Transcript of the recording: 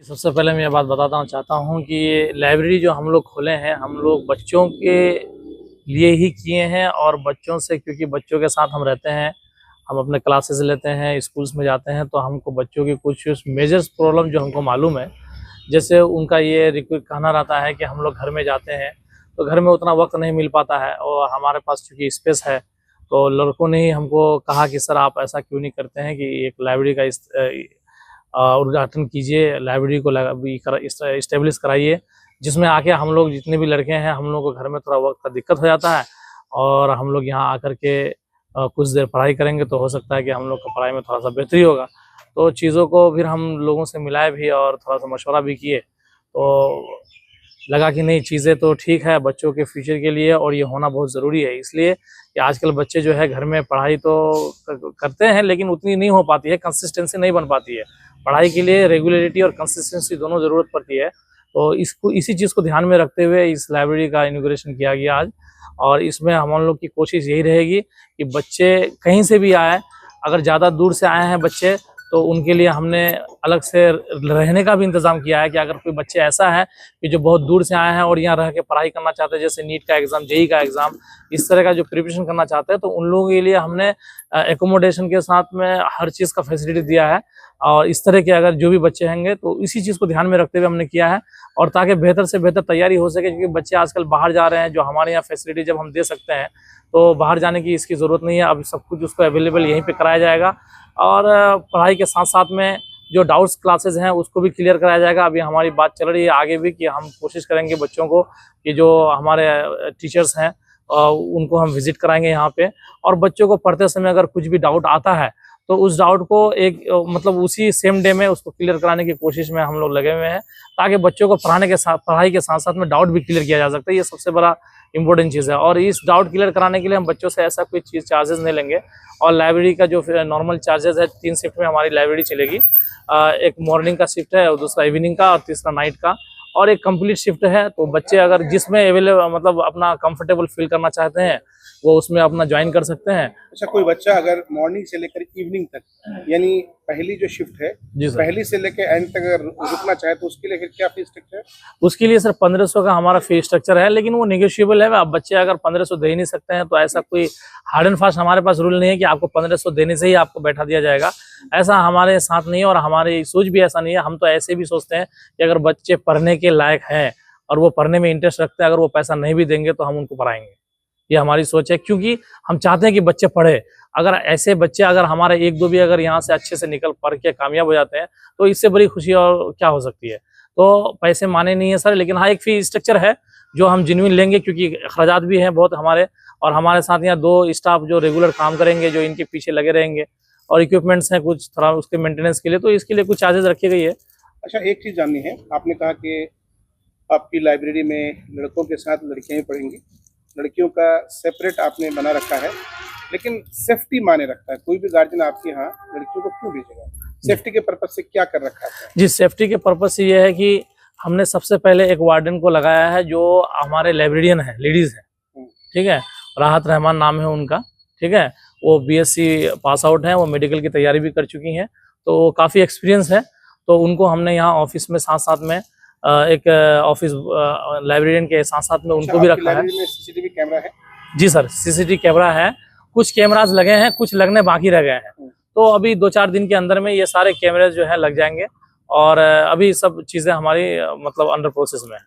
सबसे पहले मैं ये बात बताना चाहता हूँ कि ये लाइब्रेरी जो हम लोग खोले हैं, हम लोग बच्चों के लिए ही किए हैं और बच्चों से, क्योंकि बच्चों के साथ हम रहते हैं, हम अपने क्लासेस लेते हैं, स्कूल्स में जाते हैं, तो हमको बच्चों की कुछ मेजर्स प्रॉब्लम जो हमको मालूम है, जैसे उनका ये कहना रहता है कि हम लोग घर में जाते हैं तो घर में उतना वक्त नहीं मिल पाता है और हमारे पास चूँकि स्पेस है, तो लड़कों ने ही हमको कहा कि सर आप ऐसा क्यों नहीं करते हैं कि एक लाइब्रेरी का उद्घाटन कीजिए, लाइब्रेरी को इस्टेब्लिश कराइए, जिसमें आके हम लोग जितने भी लड़के हैं, हम लोग को घर में थोड़ा वक्त का दिक्कत हो जाता है और हम लोग यहाँ आकर के कुछ देर पढ़ाई करेंगे तो हो सकता है कि हम लोग का पढ़ाई में थोड़ा सा बेहतरी होगा। तो चीज़ों को फिर हम लोगों से मिलाए भी और थोड़ा सा मशवरा भी किए, तो लगा कि नहीं, चीज़ें तो ठीक है बच्चों के फ्यूचर के लिए और ये होना बहुत ज़रूरी है। इसलिए कि आजकल बच्चे जो है घर में पढ़ाई तो करते हैं लेकिन उतनी नहीं हो पाती है, कंसिस्टेंसी नहीं बन पाती है। पढ़ाई के लिए रेगुलरिटी और कंसिस्टेंसी दोनों ज़रूरत पड़ती है। तो इसी चीज़ को ध्यान में रखते हुए इस लाइब्रेरी का इनॉग्रेशन किया गया आज, और इसमें हम लोग की कोशिश यही रहेगी कि बच्चे कहीं से भी आए, अगर ज़्यादा दूर से आए हैं बच्चे तो उनके लिए हमने अलग से रहने का भी इंतज़ाम किया है कि अगर कोई बच्चे ऐसा है कि जो बहुत दूर से आए हैं और यहाँ रह के पढ़ाई करना चाहते हैं, जैसे नीट का एग्ज़ाम, जेईई का एग्ज़ाम, इस तरह का जो प्रिपरेशन करना चाहते हैं, तो उन लोगों के लिए हमने एकोमोडेशन के साथ में हर चीज़ का फैसिलिटी दिया है। और इस तरह के अगर जो भी बच्चे होंगे तो इसी चीज़ को ध्यान में रखते हुए हमने किया है, और ताकि बेहतर से बेहतर तैयारी हो सके, क्योंकि बच्चे आजकल बाहर जा रहे हैं, जो हमारे यहाँ फैसिलिटी जब हम दे सकते हैं तो बाहर जाने की इसकी ज़रूरत नहीं है। अब सब कुछ उसको अवेलेबल यहीं पे कराया जाएगा और पढ़ाई के साथ साथ में जो डाउट्स क्लासेस हैं उसको भी क्लियर कराया जाएगा। अभी हमारी बात चल रही है आगे भी कि हम कोशिश करेंगे बच्चों को कि जो हमारे टीचर्स हैं उनको हम विजिट कराएंगे यहाँ पे, और बच्चों को पढ़ते समय अगर कुछ भी डाउट आता है तो उस डाउट को एक मतलब उसी सेम डे में उसको क्लियर कराने की कोशिश में हम लोग लगे हुए हैं, ताकि बच्चों को पढ़ाई के साथ साथ में डाउट भी क्लियर किया जा सकता है। ये सबसे बड़ा इंपॉर्टेंट चीज़ है, और इस डाउट क्लियर कराने के लिए हम बच्चों से ऐसा कोई चीज़ चार्जेस नहीं लेंगे। और लाइब्रेरी का जो नॉर्मल चार्जेस है, 3 शिफ्ट में हमारी लाइब्रेरी चलेगी। एक मॉर्निंग का शिफ्ट है और दूसरा इवनिंग का और तीसरा नाइट का, और एक कंप्लीट शिफ्ट है। तो बच्चे अगर जिसमें अवेलेबल मतलब अपना कंफर्टेबल फील करना चाहते हैं वो उसमें अपना ज्वाइन कर सकते हैं। अच्छा, कोई बच्चा अगर मॉर्निंग से लेकर इवनिंग तक, यानी पहली जो शिफ्ट है पहली से लेकर एंड तक अगर रुकना चाहे तो उसके लिए फिर क्या फीस स्ट्रक्चर है? उसके लिए सर 1500 का हमारा फीस स्ट्रक्चर है, लेकिन वो नेगोशिएबल है। अब बच्चे अगर 1500 दे ही नहीं सकते हैं तो ऐसा कोई हार्ड एंड फास्ट हमारे पास रूल नहीं है कि आपको 1500 देने से ही आपको बैठा दिया जाएगा। ऐसा हमारे साथ नहीं है और हमारी सोच भी ऐसा नहीं है। हम तो ऐसे भी सोचते हैं कि अगर बच्चे पढ़ने के लायक हैं और वो पढ़ने में इंटरेस्ट रखते हैं, अगर वो पैसा नहीं भी देंगे तो हम उनको पढ़ाएंगे। ये हमारी सोच है, क्योंकि हम चाहते हैं कि बच्चे पढ़े। अगर ऐसे बच्चे अगर हमारे 1-2 भी अगर यहाँ से अच्छे से निकल पढ़ के कामयाब हो जाते हैं तो इससे बड़ी खुशी और क्या हो सकती है। तो पैसे माने नहीं है सर, लेकिन हाँ एक फी स्ट्रक्चर है जो हम जेन्युइन लेंगे, क्योंकि अखराजात भी हैं बहुत हमारे, और हमारे साथ यहाँ 2 स्टाफ जो रेगुलर काम करेंगे, जो इनके पीछे लगे रहेंगे, और इक्विपमेंट्स हैं कुछ थोड़ा उसके मेंटेनेंस के लिए, तो इसके लिए कुछ चार्जेस रखी गई है। अच्छा, एक चीज़ जाननी है, आपने कहा कि आपकी लाइब्रेरी में लड़कों के साथ लड़कियां भी पढ़ेंगी, लड़कियों का सेपरेट आपने बना रखा है, लेकिन सेफ्टी माने रखता है। कोई भी गार्जियन आपके यहाँ लड़कियों को क्यों भेजेगा? सेफ्टी के पर्पज से क्या कर रखा है? जी, सेफ्टी के पर्पज से ये है कि हमने सबसे पहले एक वार्डन को लगाया है जो हमारे लाइब्रेरियन है, लेडीज है, ठीक है, राहत रहमान नाम है उनका, ठीक है। वो बीएससी पास आउट है, वो मेडिकल की तैयारी भी कर चुकी हैं, तो काफ़ी एक्सपीरियंस है। तो उनको हमने यहाँ ऑफिस में साथ साथ में एक ऑफिस लाइब्रेरियन के साथ साथ में उनको भी रखा है। सीसीटीवी कैमरा है? जी सर, सीसीटीवी कैमरा है, कुछ कैमराज लगे हैं, कुछ लगने बाकी रह गए हैं। तो अभी 2-4 दिन के अंदर में ये सारे कैमरे जो है लग जाएंगे, और अभी सब चीज़ें हमारी मतलब अंडर प्रोसेस में है।